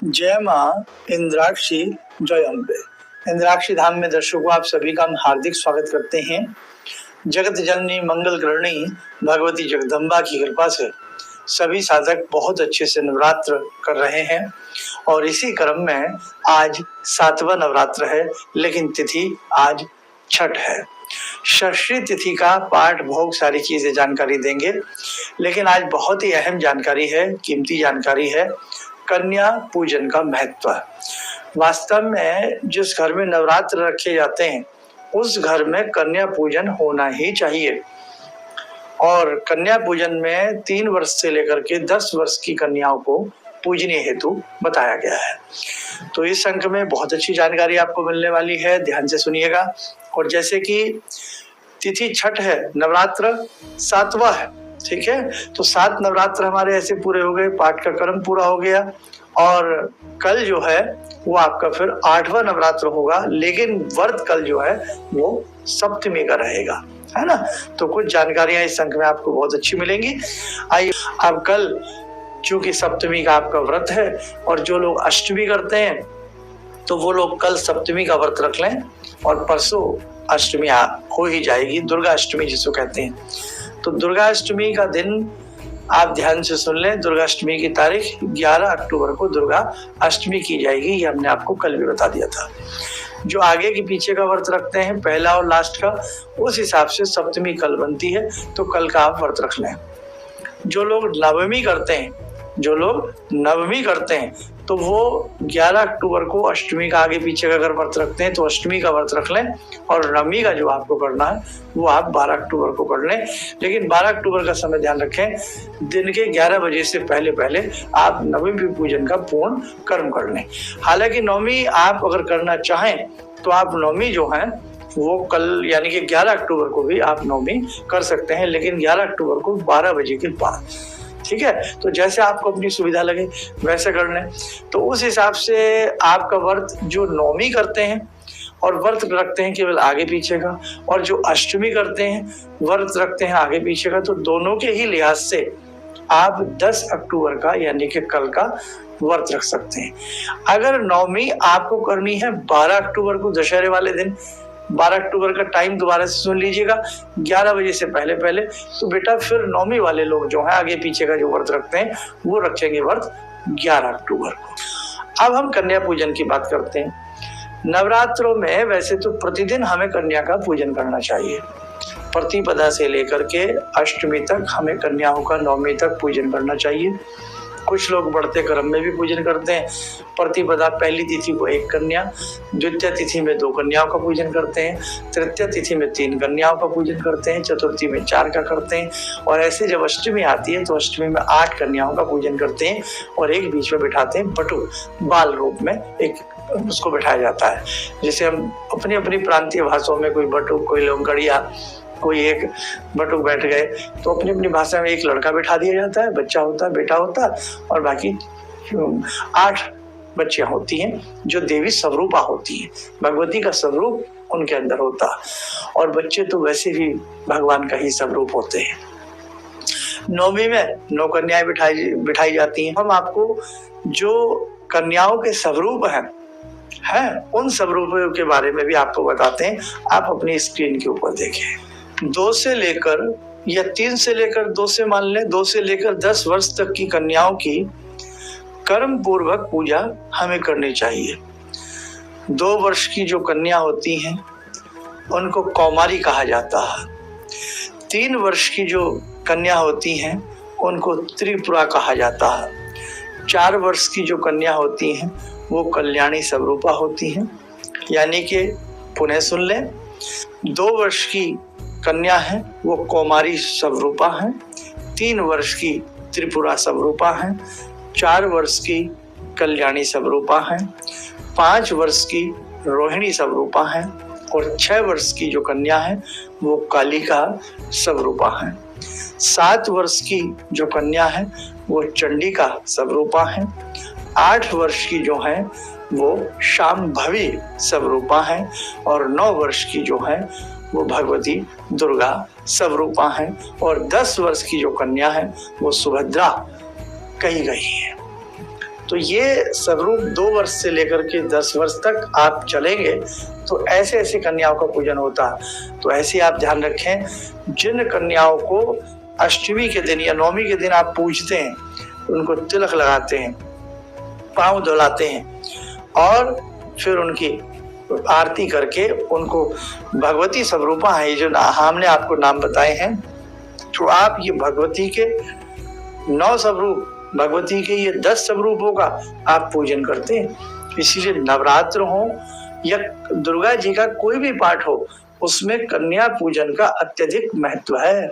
जय माँ इंद्राक्षी, जय अम्बे। इंद्राक्षी धाम में दर्शकों आप सभी का हम हार्दिक स्वागत करते हैं। जगत जननी मंगल करणी भगवती जगदम्बा की कृपा से सभी साधक बहुत अच्छे से नवरात्र कर रहे हैं और इसी क्रम में आज 7वां नवरात्र है, लेकिन तिथि आज छठ है। षष्ठी तिथि का पाठ भोग सारी चीजें जानकारी देंगे, लेकिन आज बहुत ही अहम जानकारी है, कीमती जानकारी है, कन्या पूजन का महत्व। वास्तव में जिस घर में नवरात्र रखे जाते हैं उस घर में कन्या पूजन होना ही चाहिए और कन्या पूजन में 3 वर्ष से लेकर के 10 वर्ष की कन्याओं को पूजनीय हेतु बताया गया है। तो इस अंक में बहुत अच्छी जानकारी आपको मिलने वाली है, ध्यान से सुनिएगा। और जैसे कि तिथि छठ है, नवरात्र 7वां है, ठीक है, तो 7 नवरात्र हमारे ऐसे पूरे हो गए, पाठ का क्रम पूरा हो गया और कल जो है वो आपका फिर 8वां नवरात्र होगा, लेकिन व्रत कल जो है वो सप्तमी का रहेगा, है ना। तो कुछ जानकारियां इस अंक में आपको बहुत अच्छी मिलेंगी। आइए, अब कल चूंकि सप्तमी का आपका व्रत है और जो लोग अष्टमी करते हैं तो वो लोग कल सप्तमी का व्रत रख लें और परसों अष्टमी हो ही जाएगी, दुर्गा अष्टमी जिसको कहते हैं। तो दुर्गा अष्टमी का दिन आप ध्यान से सुन लें, दुर्गा अष्टमी की तारीख 11 अक्टूबर को दुर्गा अष्टमी की जाएगी, ये हमने आपको कल भी बता दिया था। जो आगे के पीछे का व्रत रखते हैं, पहला और लास्ट का, उस हिसाब से सप्तमी कल बनती है, तो कल का आप व्रत रख लें। जो लोग नवमी करते हैं तो वो 11 अक्टूबर को अष्टमी का आगे पीछे का अगर व्रत रखते हैं तो अष्टमी का व्रत रख लें और नवमी का जो आपको करना है वो आप 12 अक्टूबर को कर लें। लेकिन 12 अक्टूबर का समय ध्यान रखें, दिन के 11 बजे से पहले आप नवमी पूजन का पूर्ण कर्म कर लें। हालांकि नवमी आप अगर करना चाहें तो आप नवमी जो है वो कल यानी कि 11 अक्टूबर को भी आप नवमी कर सकते हैं, लेकिन 11 अक्टूबर को 12 बजे के बाद, ठीक है। तो जैसे आपको अपनी सुविधा लगे वैसे कर लें। तो उस हिसाब से आपका व्रत जो नवमी करते हैं और व्रत रखते हैं केवल आगे पीछे का, और जो अष्टमी करते हैं व्रत रखते हैं आगे पीछे का, तो दोनों के ही लिहाज से आप 10 अक्टूबर का यानी कि कल का व्रत रख सकते हैं। अगर नवमी आपको करनी है 12 अक्टूबर को, दशहरे वाले दिन, 12 अक्टूबर का टाइम दोबारा से सुन लीजिएगा, 11 बजे से पहले, तो बेटा फिर नवमी वाले लोग जो है आगे पीछे का जो व्रत रखते हैं वो रखेंगे व्रत 11 अक्टूबर को। अब हम कन्या पूजन की बात करते हैं। नवरात्रों में वैसे तो प्रतिदिन हमें कन्या का पूजन करना चाहिए, प्रतिपदा से लेकर के अष्टमी तक हमें कन्याओं का नवमी तक पूजन करना चाहिए। कुछ लोग बढ़ते क्रम में भी पूजन करते हैं। प्रतिपदा पहली तिथि को 1 कन्या, द्वितीय तिथि में 2 कन्याओं का पूजन करते हैं, तृतीय तिथि में 3 कन्याओं का पूजन करते हैं, चतुर्थी में 4 का करते हैं और ऐसे जब अष्टमी आती है तो अष्टमी में 8 कन्याओं का पूजन करते हैं और एक बीच में बिठाते हैं बटु, बाल रूप में एक उसको बिठाया जाता है। जैसे हम अपनी अपनी प्रांतीय भाषाओं में कोई बटु, कोई लोंगड़िया, कोई एक बटुक बैठ गए, तो अपनी अपनी भाषा में एक लड़का बैठा दिया जाता है, बच्चा होता है, बेटा होता है, और बाकी 8 बच्चियां होती हैं जो देवी स्वरूपा होती हैं, भगवती का स्वरूप उनके अंदर होता है और बच्चे तो वैसे भी भगवान का ही स्वरूप होते हैं। नवमी में 9 कन्याएं बिठाई जाती हैं। हम आपको जो कन्याओं के स्वरूप हैं उन स्वरूपों के बारे में भी आपको बताते हैं, आप अपनी स्क्रीन के ऊपर देखें। 2 से लेकर या 3 से लेकर 2 से मान लें 2 से लेकर 10 वर्ष तक की कन्याओं की कर्म पूर्वक पूजा हमें करनी चाहिए। 2 वर्ष की जो कन्या होती हैं उनको कौमारी कहा जाता है। 3 वर्ष की जो कन्या होती हैं उनको त्रिपुरा कहा जाता है। 4 वर्ष की जो कन्या होती हैं वो कल्याणी स्वरूपा होती हैं, यानी कि पुनः सुन लें, 2 वर्ष की कन्या है वो कौमारी स्वरूपा है, 3 वर्ष की त्रिपुरा स्वरूपा है, 4 वर्ष की कल्याणी स्वरूपा है, 5 वर्ष की रोहिणी स्वरूपा है और 6 वर्ष की जो कन्या है वो कालिका स्वरूपा है। 7 वर्ष की जो कन्या है वो चंडिका स्वरूपा है। 8 वर्ष की जो है वो शांभवी स्वरूपा है और 9 वर्ष की जो है वो भगवती दुर्गा स्वरूपा है और 10 वर्ष की जो कन्या है वो सुभद्रा कही गई है। तो ये स्वरूप 2 वर्ष से लेकर के 10 वर्ष तक आप चलेंगे तो ऐसे ऐसे कन्याओं का पूजन होता है। तो ऐसे आप ध्यान रखें, जिन कन्याओं को अष्टमी के दिन या नवमी के दिन आप पूजते हैं, उनको तिलक लगाते हैं, पांव धुलाते हैं और फिर उनकी आरती करके उनको भगवती स्वरूपा है, जो हमने आपको नाम बताए हैं, तो आप ये भगवती के 9 स्वरूप, भगवती के ये 10 स्वरूपों का आप पूजन करते हैं। इसीलिए नवरात्र हो या दुर्गा जी का कोई भी पाठ हो, उसमें कन्या पूजन का अत्यधिक महत्व है।